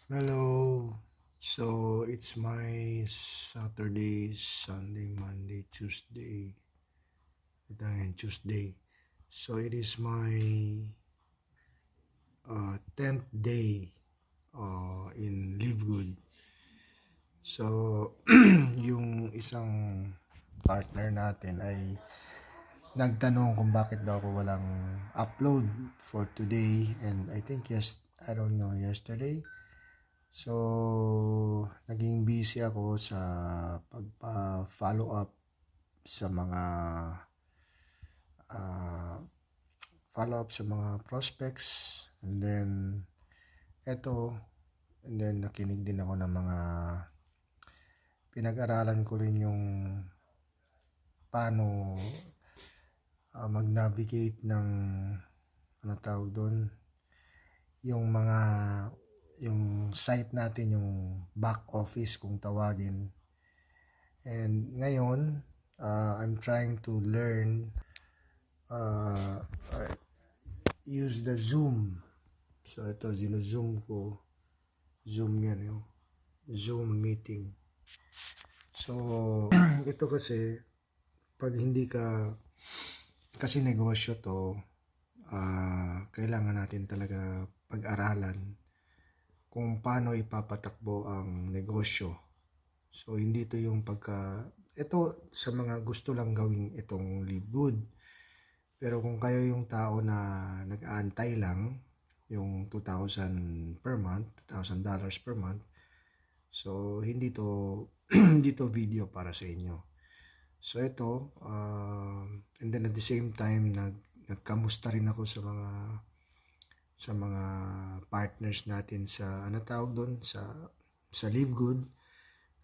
Hello. So it's my Saturday, Sunday, Monday, Tuesday, and Tuesday. So it is my 10th day in Live Good. So yung isang partner natin ay nagtanong kung bakit daw ako walang upload for today, and I think I don't know, yesterday. So, naging busy ako sa pagpa-follow up sa mga uh, follow up sa mga prospects, and then nakinig din ako ng mga pinag-aralan ko rin yung paano mag-navigate ng ano tawag doon, yung site natin, yung back office kung tawagin. And ngayon, I'm trying to learn uh, use the Zoom. So ito, Zoom ko. Zoom yan, yung Zoom meeting. So, ito kasi, pag hindi ka, kasi negosyo to, kailangan natin talaga pag-aralan kung paano ipapatakbo ang negosyo. So, hindi to yung ito sa mga gusto lang gawing itong Live Good. Pero kung kayo yung tao na nag-aantay lang, yung $2,000 per month, $2,000 per month, so hindi to hindi to video para sa inyo. So ito, and then at the same time, nagkamusta rin ako sa mga partners natin sa ano tawag doon, sa Live Good.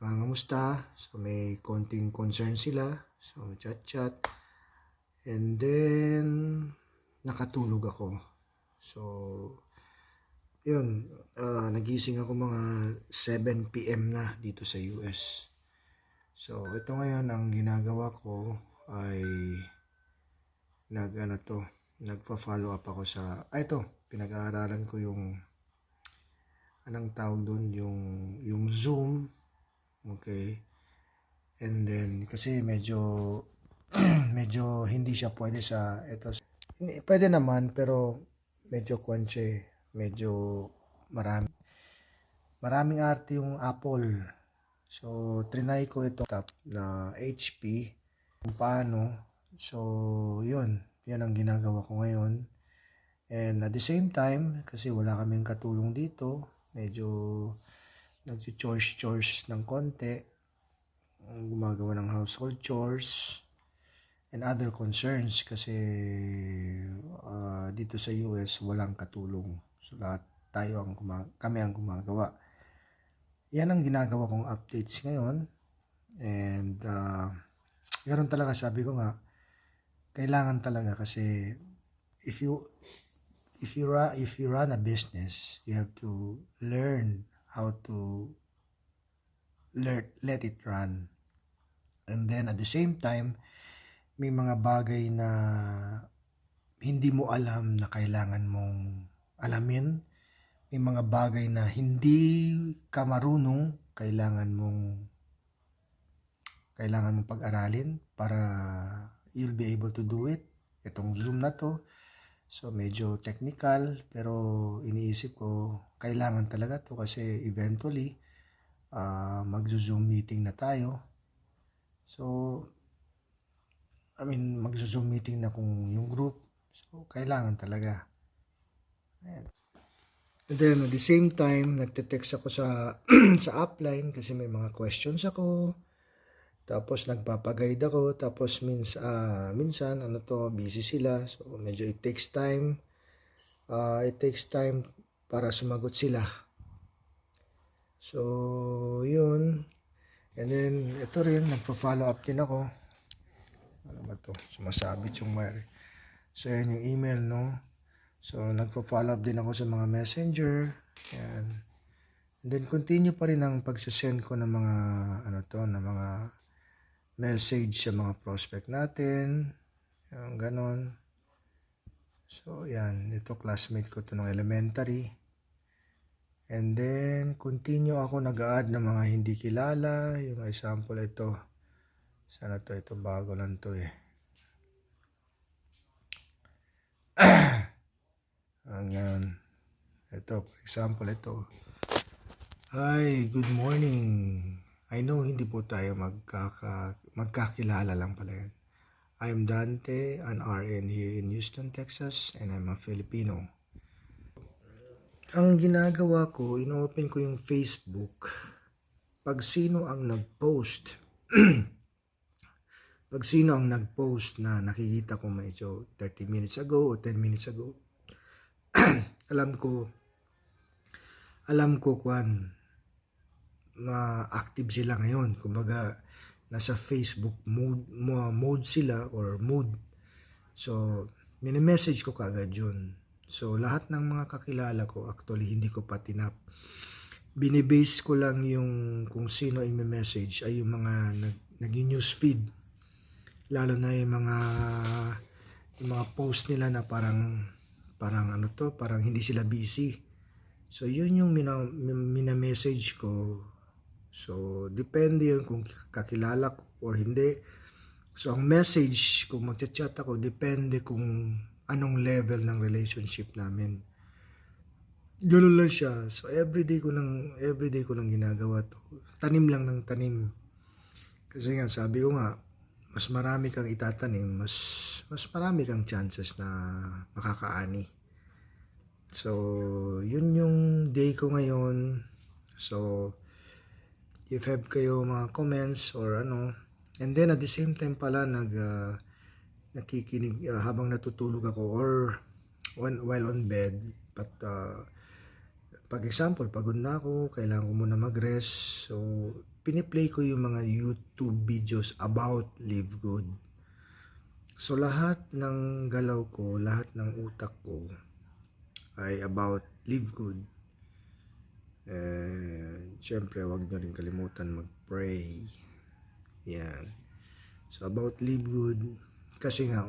Nangangamusta, so may konting concern sila, so chat, and then nakatulog ako. So yun, nagising ako mga 7 p.m. na dito sa US. So ito ngayon, ang ginagawa ko ay nagpa-follow up ako sa ito, pinag-aaralan ko yung anong tawag doon, yung Zoom. Okay. And then kasi medyo medyo hindi siya pwede sa ito. Pwede naman, pero medyo medyo maraming arte yung Apple. So trinay ko ito top na HP kung paano. So yun ang ginagawa ko ngayon. And at the same time, kasi wala kaming katulong dito, medyo nag-chores ng konti, gumagawa ng household chores and other concerns kasi dito sa US walang katulong. So lahat kami ang gumagawa. Yan ang ginagawa kong updates ngayon. And ganoon talaga, sabi ko nga, kailangan talaga kasi if you run a business, you have to learn how to let it run. And then at the same time, may mga bagay na hindi mo alam na kailangan mong alamin. May mga bagay na hindi ka marunong, kailangan mong pag-aralin para you'll be able to do it. Itong Zoom na to, so medyo technical, pero iniisip ko kailangan talaga to kasi eventually mag-Zoom meeting na tayo. So mag-Zoom meeting na kung yung group. So kailangan talaga. Ayan. And then at the same time, nagte-text ako sa sa upline kasi may mga questions ako. Tapos nagpapag-guide ako, tapos minsan busy sila. So medyo it takes time. Para sumagot sila. So yun. And then ito rin, nagpa-follow up din ako. Ano ba to? Sumasabit yung wire. So yan yung email, no? So nagpa-follow up din ako sa mga messenger. Yan. And then continue pa rin ang pagsasend ko ng mga mga message sa mga prospect natin. Yung ganon. So yan, ito classmate ko to ng elementary. And then, continue ako nag-add ng mga hindi kilala. Yung example ito. Sana to? Ito bago lang to eh. Hanggang, ito, for example, ito. Hi, good morning. I know hindi po tayo magkakilala lang pala yan. I'm Dante, an RN here in Houston, Texas, and I'm a Filipino. Ang ginagawa ko, ino-open ko yung Facebook. Pag sino ang nag-post, pag sino ang nag-post na nakikita ko medyo 30 minutes ago o 10 minutes ago, alam ko kung ma-active sila ngayon. Kumbaga, nasa Facebook mode sila or mood. So, mini-message ko kagad yun. So, lahat ng mga kakilala ko, actually, hindi ko pa tinap. Binibase ko lang yung kung sino yung message ay yung mga naging news feed. Lalo na yung mga post nila na parang hindi sila busy. So, yun yung mina-message ko. So, depende yun kung kakilala ko or hindi. So, ang message, kung magchat-chat ako, depende kung anong level ng relationship namin. Ganun lang siya. So, everyday ko lang ginagawa to. Tanim lang ng tanim. Kasi nga, sabi ko nga, mas marami kang itatanim, mas marami kang chances na makakaani. So, yun yung day ko ngayon. So, if have kayo mga comments or ano, and then at the same time pala nakikinig habang natutulog ako or while on bed. But pag example, pagod na ako, kailangan ko muna mag-rest. So, piniplay ko yung mga YouTube videos about Live Good. So, lahat ng galaw ko, lahat ng utak ko ay about Live Good. And syempre, wag nyo rin kalimutan mag-pray. Yan. So, about Live Good, kasi nga,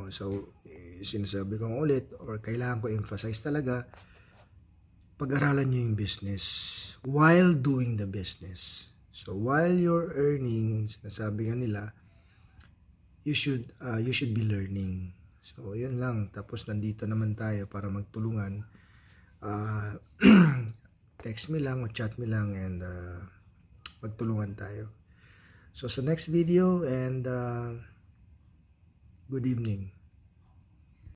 sinasabi ko ulit, or kailangan ko emphasize talaga, pag-aralan nyo yung business while doing the business. So, while you're earning, sinasabi nga nila, you should be learning. So, yun lang. Tapos, nandito naman tayo para magtulungan. Text me lang o chat me lang and magtulungan tayo. So, sa next video and good evening.